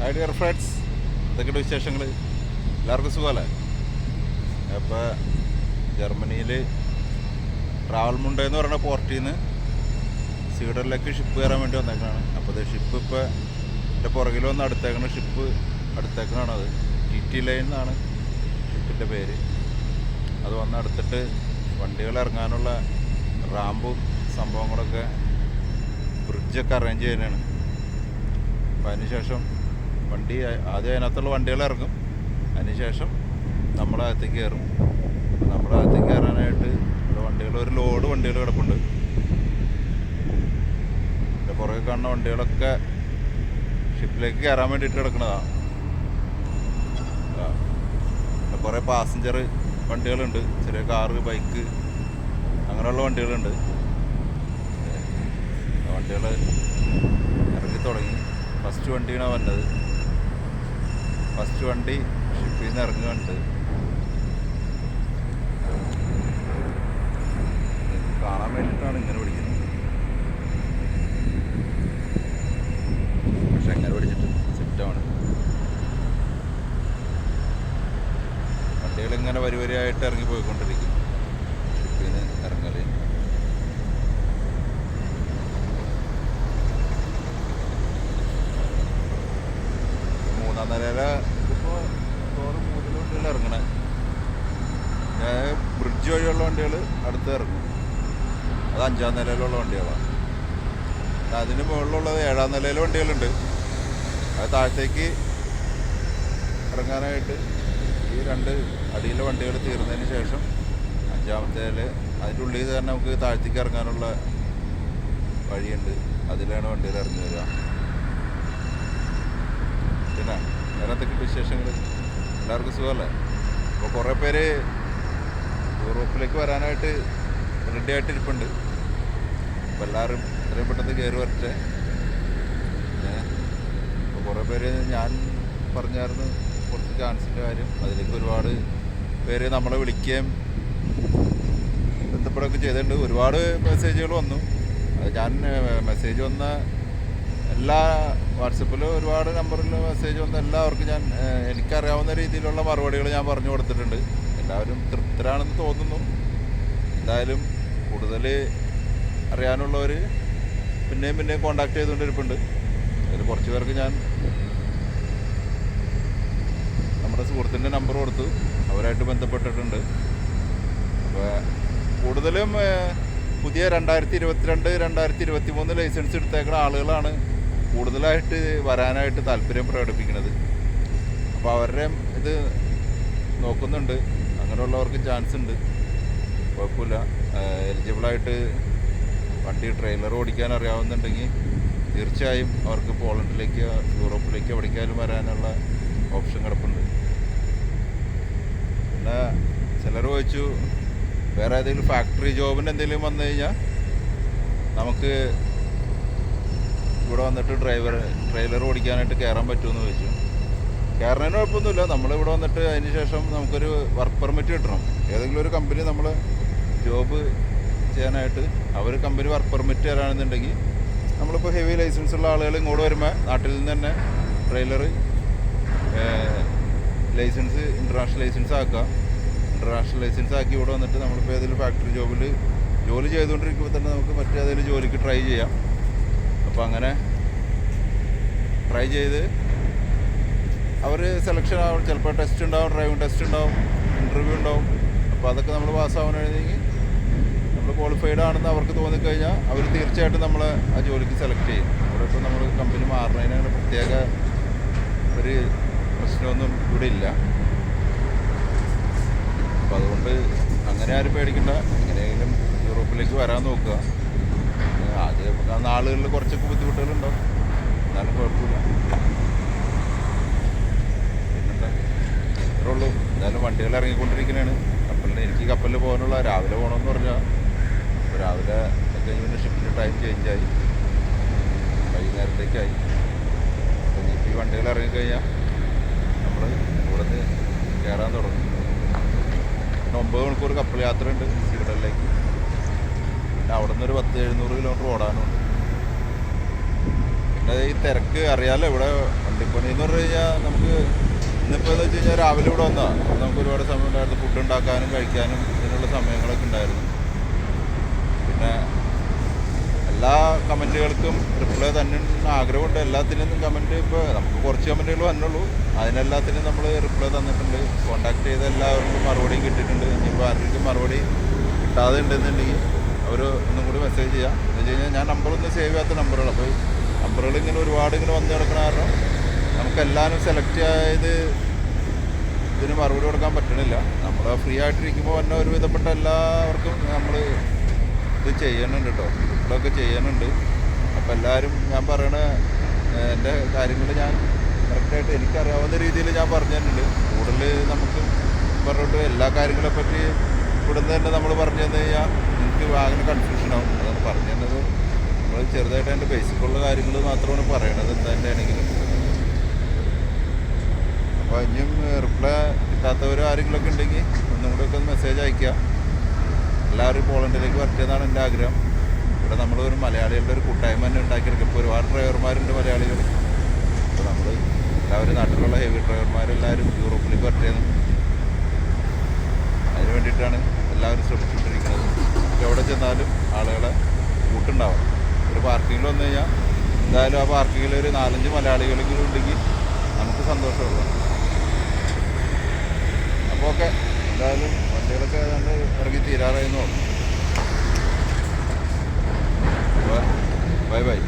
Hi dear friends, എന്തൊക്കെയുണ്ട് വിശേഷങ്ങൾ? എല്ലാവർക്കും സുഖമല്ലേ? അപ്പോൾ ജർമ്മനിയിൽ ട്രാവൽ മുണ്ട എന്ന് പറയുന്ന പോർട്ടിൽ നിന്ന് സ്വീഡനിലേക്ക് ഷിപ്പ് കയറാൻ വേണ്ടി വന്നേക്കാണ്. അപ്പോൾ ഇത് ഷിപ്പ് ഇപ്പോൾ എൻ്റെ പുറകിൽ വന്ന് അടുത്തേക്കണ ഷിപ്പ് അടുത്തേക്കണത് ടി ലൈൻ എന്നാണ് ഷിപ്പിൻ്റെ പേര്. അത് വന്ന് അടുത്തിട്ട് വണ്ടികൾ ഇറങ്ങാനുള്ള റാമ്പും സംഭവങ്ങളൊക്കെ ബ്രിഡ്ജൊക്കെ അറേഞ്ച് ചെയ്യാനാണ്. അപ്പോൾ അതിനുശേഷം വണ്ടി ആദ്യം അതിനകത്തുള്ള വണ്ടികൾ ഇറങ്ങും, അതിനുശേഷം നമ്മളകത്തേക്ക് കയറും. നമ്മളകത്തേക്ക് കയറാനായിട്ട് ഇവിടെ വണ്ടികൾ, ഒരു ലോഡ് വണ്ടികൾ കിടപ്പുണ്ട്. എൻ്റെ പുറകെ കാണുന്ന വണ്ടികളൊക്കെ ഷിപ്പിലേക്ക് കയറാൻ വേണ്ടിയിട്ട് കിടക്കുന്നതാണ്. പിന്നെ കുറേ പാസഞ്ചർ വണ്ടികളുണ്ട്, ചെറിയ കാറ്, ബൈക്ക്, അങ്ങനെയുള്ള വണ്ടികളുണ്ട്. വണ്ടികൾ ഇറങ്ങി തുടങ്ങി. ഫസ്റ്റ് വണ്ടിയാണ് വന്നത്. ഫസ്റ്റ് വണ്ടി ഷിപ്പിൽ നിന്ന് ഇറങ്ങുന്നുണ്ട്. കാണാൻ വേണ്ടിയിട്ടാണ് ഇങ്ങനെ പിടിക്കുന്നത്, പക്ഷെ എങ്ങനെ പിടിച്ചിട്ട് സെറ്റാണ്. വണ്ടികളിങ്ങനെ വരിവരിയായിട്ട് ഇറങ്ങി പോയിക്കൊണ്ടിരിക്കും. ഷിപ്പിൽ നിന്ന് ഇറങ്ങൽ മൂന്നാം നിലയില ഇപ്പോൾ തോറും മൂന്നിൽ വണ്ടികൾ ഇറങ്ങണേ. ബ്രിഡ്ജ് വഴിയുള്ള വണ്ടികൾ അടുത്ത് ഇറങ്ങും. അത് 5ാം നിലയിലുള്ള വണ്ടികളാണ്. അതിന് മുകളിലുള്ളത് 7ാം നിലയിലെ വണ്ടികളുണ്ട്. അത് താഴത്തേക്ക് ഇറങ്ങാനായിട്ട് ഈ 2 അടിയിലെ വണ്ടികൾ തീർന്നതിന് ശേഷം 5ാമത്തേൽ അതിൻ്റെ ഉള്ളിൽ തന്നെ നമുക്ക് താഴത്തേക്ക് ഇറങ്ങാനുള്ള വഴിയുണ്ട്. അതിലാണ് വണ്ടികൾ ഇറങ്ങി വരിക. പിന്നെ വേറെ എന്തൊക്കെ വിശേഷങ്ങൾ? എല്ലാവർക്കും സുഖമല്ലേ? അപ്പോൾ കുറേ പേര് യൂറോപ്പിലേക്ക് വരാനായിട്ട് റെഡി ആയിട്ടിരിപ്പുണ്ട്. അപ്പോൾ എല്ലാവരും എത്രയും പെട്ടെന്ന് കയറി വരട്ടെ. അപ്പോൾ കുറേ പേര് ഞാൻ പറഞ്ഞായിരുന്നു കുറച്ച് ചാൻസിൻ്റെ കാര്യം. അതിലേക്ക് ഒരുപാട് പേര് നമ്മളെ വിളിക്കുകയും ബന്ധപ്പെടുകയൊക്കെ ചെയ്തിട്ടുണ്ട്. ഒരുപാട് മെസ്സേജുകൾ വന്നു. അത് ഞാൻ മെസ്സേജ് വന്ന എല്ലാ വാട്സപ്പിലും ഒരുപാട് നമ്പറിൽ മെസ്സേജ് വന്ന എല്ലാവർക്കും ഞാൻ എനിക്കറിയാവുന്ന രീതിയിലുള്ള മറുപടികൾ ഞാൻ പറഞ്ഞു കൊടുത്തിട്ടുണ്ട്. എല്ലാവരും തൃപ്തരാണെന്ന് തോന്നുന്നു. എന്തായാലും കൂടുതൽ അറിയാനുള്ളവർ പിന്നെയും കോണ്ടാക്ട് ചെയ്തുകൊണ്ടിരിപ്പുണ്ട്. അതിൽ കുറച്ച് പേർക്ക് ഞാൻ നമ്മുടെ സുഹൃത്തിൻ്റെ നമ്പർ കൊടുത്തു, അവരായിട്ട് ബന്ധപ്പെട്ടിട്ടുണ്ട്. അപ്പോൾ കൂടുതലും പുതിയ 2022, 2023 ലൈസൻസ് എടുത്തേക്കുന്ന ആളുകളാണ് കൂടുതലായിട്ട് വരാനായിട്ട് താല്പര്യം പ്രകടിപ്പിക്കുന്നത്. അപ്പോൾ അവരുടെ ഇത് നോക്കുന്നുണ്ട്. അങ്ങനെയുള്ളവർക്ക് ചാൻസ് ഉണ്ട്, കുഴപ്പമില്ല. എലിജിബിളായിട്ട് വണ്ടി ട്രെയിലർ ഓടിക്കാൻ അറിയാവുന്നുണ്ടെങ്കിൽ തീർച്ചയായും അവർക്ക് പോളണ്ടിലേക്ക്, യൂറോപ്പിലേക്ക് എവിടേക്കായാലും വരാനുള്ള ഓപ്ഷൻ കിടപ്പുണ്ട്. പിന്നെ ചിലർ ചോദിച്ചു വേറെ ഏതെങ്കിലും ഫാക്ടറി ജോബിന് എന്തെങ്കിലും വന്നു കഴിഞ്ഞാൽ നമുക്ക് ഇവിടെ വന്നിട്ട് ട്രെയിലർ ഓടിക്കാനായിട്ട് കയറാൻ പറ്റുമെന്ന് ചോദിച്ചു. കയറുന്നതിന് കുഴപ്പമൊന്നുമില്ല. നമ്മളിവിടെ വന്നിട്ട് അതിന് ശേഷം നമുക്കൊരു വർക്ക് പെർമിറ്റ് കിട്ടണം. ഏതെങ്കിലും ഒരു കമ്പനി നമ്മൾ ജോബ് ചെയ്യാനായിട്ട് അവർ കമ്പനി വർക്ക് പെർമിറ്റ് തരാണെന്നുണ്ടെങ്കിൽ നമ്മളിപ്പോൾ ഹെവി ലൈസൻസ് ഉള്ള ആളുകൾ ഇങ്ങോട്ട് വരുമ്പോൾ നാട്ടിൽ നിന്ന് തന്നെ ട്രെയിലർ ലൈസൻസ് ഇൻ്റർനാഷണൽ ലൈസൻസ് ആക്കുക. ഇൻ്റർനാഷണൽ ലൈസൻസ് ആക്കി ഇവിടെ വന്നിട്ട് നമ്മളിപ്പോൾ ഏതെങ്കിലും ഫാക്ടറി ജോബിൽ ജോലി ചെയ്തുകൊണ്ടിരിക്കുമ്പോൾ തന്നെ നമുക്ക് മറ്റേതെങ്കിലും ജോലിക്ക് ട്രൈ ചെയ്യാം. അപ്പോൾ അങ്ങനെ ട്രൈ ചെയ്ത് അവർ സെലക്ഷൻ ആവും. ചിലപ്പോൾ ടെസ്റ്റ് ഉണ്ടാവും, ഡ്രൈവിംഗ് ടെസ്റ്റ് ഉണ്ടാവും, ഇൻ്റർവ്യൂ ഉണ്ടാവും. അപ്പോൾ അതൊക്കെ നമ്മൾ പാസ്സാവാനെങ്കിൽ നമ്മൾ ക്വാളിഫൈഡ് ആണെന്ന് അവർക്ക് തോന്നിക്കഴിഞ്ഞാൽ അവർ തീർച്ചയായിട്ടും നമ്മളെ ആ ജോലിക്ക് സെലക്ട് ചെയ്യും. അവിടെ ഇപ്പോൾ നമ്മൾ കമ്പനി മാറുന്നതിന് പ്രത്യേക ഒരു പ്രശ്നമൊന്നും ഇവിടെ ഇല്ല. അപ്പോൾ അതുകൊണ്ട് അങ്ങനെ ആരും പേടിക്കണ്ട. എങ്ങനെയെങ്കിലും യൂറോപ്പിലേക്ക് വരാൻ നോക്കുക. ആദ്യം നാളുകളിൽ കുറച്ചൊക്കെ ബുദ്ധിമുട്ടുകളുണ്ടാവും, എന്നാലും കുഴപ്പമില്ല. പിന്നെന്താ, ഇത്രേ ഉള്ളൂ. എന്തായാലും വണ്ടികൾ ഇറങ്ങിക്കൊണ്ടിരിക്കുന്നതാണ്. എനിക്ക് കപ്പലിൽ പോകാനുള്ള രാവിലെ പോകണമെന്ന് പറഞ്ഞാൽ അപ്പോൾ രാവിലെ കഴിഞ്ഞ് ഷിപ്പിൻ്റെ ടൈം ചേഞ്ചായി, വൈകുന്നേരത്തേക്കായി. അപ്പോൾ ഇനിയിപ്പോൾ ഈ വണ്ടികൾ ഇറങ്ങിക്കഴിഞ്ഞാൽ നമ്മൾ ഇവിടെ നിന്ന് കയറാൻ തുടങ്ങും. 9 മണിക്കൂർ കപ്പൽ യാത്രയുണ്ട് സ്വീഡനിലേക്ക്. പിന്നെ അവിടെ നിന്ന് ഒരു 10-700 കിലോമീറ്റർ ഓടാനുണ്ട്. പിന്നെ ഈ തിരക്ക് അറിയാമല്ലോ, ഇവിടെ വണ്ടിപ്പണി എന്ന് പറഞ്ഞു ഇന്നിപ്പോൾ എന്ന് വെച്ച് കഴിഞ്ഞാൽ രാവിലെ ഇവിടെ വന്നതാണ്. നമുക്ക് ഒരുപാട് സമയം ഉണ്ടായിരുന്നു, ഫുഡ് ഉണ്ടാക്കാനും കഴിക്കാനും ഇതിനുള്ള സമയങ്ങളൊക്കെ ഉണ്ടായിരുന്നു. പിന്നെ എല്ലാ കമൻറ്റുകൾക്കും റിപ്ലൈ തന്നെ ആഗ്രഹമുണ്ട്. എല്ലാത്തിനും കമൻറ്റ് ഇപ്പോൾ നമുക്ക് കുറച്ച് കമൻറ്റുകൾ വന്നുള്ളൂ, അതിനെല്ലാത്തിനും നമ്മൾ റിപ്ലൈ തന്നിട്ടുണ്ട്. കോൺടാക്ട് ചെയ്ത എല്ലാവർക്കും മറുപടിയും കിട്ടിയിട്ടുണ്ട്. ഇനിയിപ്പോൾ ആർക്കും മറുപടി കിട്ടാതെ ഉണ്ടെന്നുണ്ടെങ്കിൽ അവർ ഒന്നും കൂടി മെസ്സേജ് ചെയ്യാം. എന്ന് വെച്ച് കഴിഞ്ഞാൽ ഞാൻ നമ്പറൊന്നും സേവ് ചെയ്യാത്ത നമ്പറുകൾ, അപ്പോൾ നമ്പറുകൾ ഇങ്ങനെ ഒരുപാട് ഇങ്ങനെ വന്ന് കിടക്കണ കാരണം നമുക്കെല്ലാവരും സെലക്ട് ചെയ്ത് ഇതിന് മറുപടി കൊടുക്കാൻ പറ്റണില്ല. നമ്മൾ ഫ്രീ ആയിട്ടിരിക്കുമ്പോൾ തന്നെ ഒരുവിധപ്പെട്ട എല്ലാവർക്കും നമ്മൾ ഇത് ചെയ്യുന്നുണ്ട് കേട്ടോ, റിപ്ലൈ ചെയ്യുന്നുണ്ട്. അപ്പോൾ എല്ലാവരും ഞാൻ പറയണ എൻ്റെ കാര്യങ്ങൾ ഞാൻ കറക്റ്റായിട്ട് എനിക്കറിയാവുന്ന രീതിയിൽ ഞാൻ പറഞ്ഞു തരുന്നുണ്ട്. കൂടുതൽ നമുക്ക് പറഞ്ഞിട്ട് എല്ലാ കാര്യങ്ങളെപ്പറ്റി ഇവിടുന്ന് തന്നെ നമ്മൾ പറഞ്ഞു തന്നു കഴിഞ്ഞാൽ എനിക്ക് അങ്ങനെ കൺഫ്യൂഷനാവും. അതാണ് പറഞ്ഞു തന്നത്. നമ്മൾ ചെറുതായിട്ട് അതിൻ്റെ ബേസിക്കുള്ള കാര്യങ്ങൾ മാത്രമാണ് പറയണത് എന്താ ആണെങ്കിലും. അപ്പോൾ ഇനിയും റിപ്ലൈ കിട്ടാത്തവർ ആരെങ്കിലുമൊക്കെ ഉണ്ടെങ്കിൽ ഒന്നും കൂടെ ഒക്കെ ഒന്ന് മെസ്സേജ് അയയ്ക്കുക. എല്ലാവരും പോളണ്ടിലേക്ക് വരട്ടെന്നാണ് എൻ്റെ ആഗ്രഹം. ഇവിടെ നമ്മൾ ഒരു മലയാളികളുടെ ഒരു കൂട്ടായ്മ തന്നെ ഉണ്ടാക്കിയെടുക്കും. ഇപ്പോൾ ഒരുപാട് ഡ്രൈവർമാരുണ്ട് മലയാളികൾ. അപ്പോൾ നമ്മൾ എല്ലാവരും നാട്ടിലുള്ള ഹെവി ഡ്രൈവർമാരെല്ലാവരും യൂറോപ്പിലേക്ക് വരട്ടേന്ന് അതിന് വേണ്ടിയിട്ടാണ് എല്ലാവരും ശ്രമിച്ചുകൊണ്ടിരിക്കുന്നത്. എവിടെ ചെന്നാലും ആളുകളെ കൂട്ടുണ്ടാവണം. ഒരു പാർക്കിങ്ങിൽ വന്നു കഴിഞ്ഞാൽ എന്തായാലും ആ പാർക്കിങ്ങിൽ ഒരു 4-5 മലയാളികളെങ്കിലും ഉണ്ടെങ്കിൽ നമുക്ക് സന്തോഷമുള്ളൂ. അപ്പോൾ ഓക്കെ, എന്തായാലും വണ്ടികളൊക്കെ ഏതാണ്ട് ഇറങ്ങി തീരാറായെന്ന് തോന്നുന്നു. Bye bye.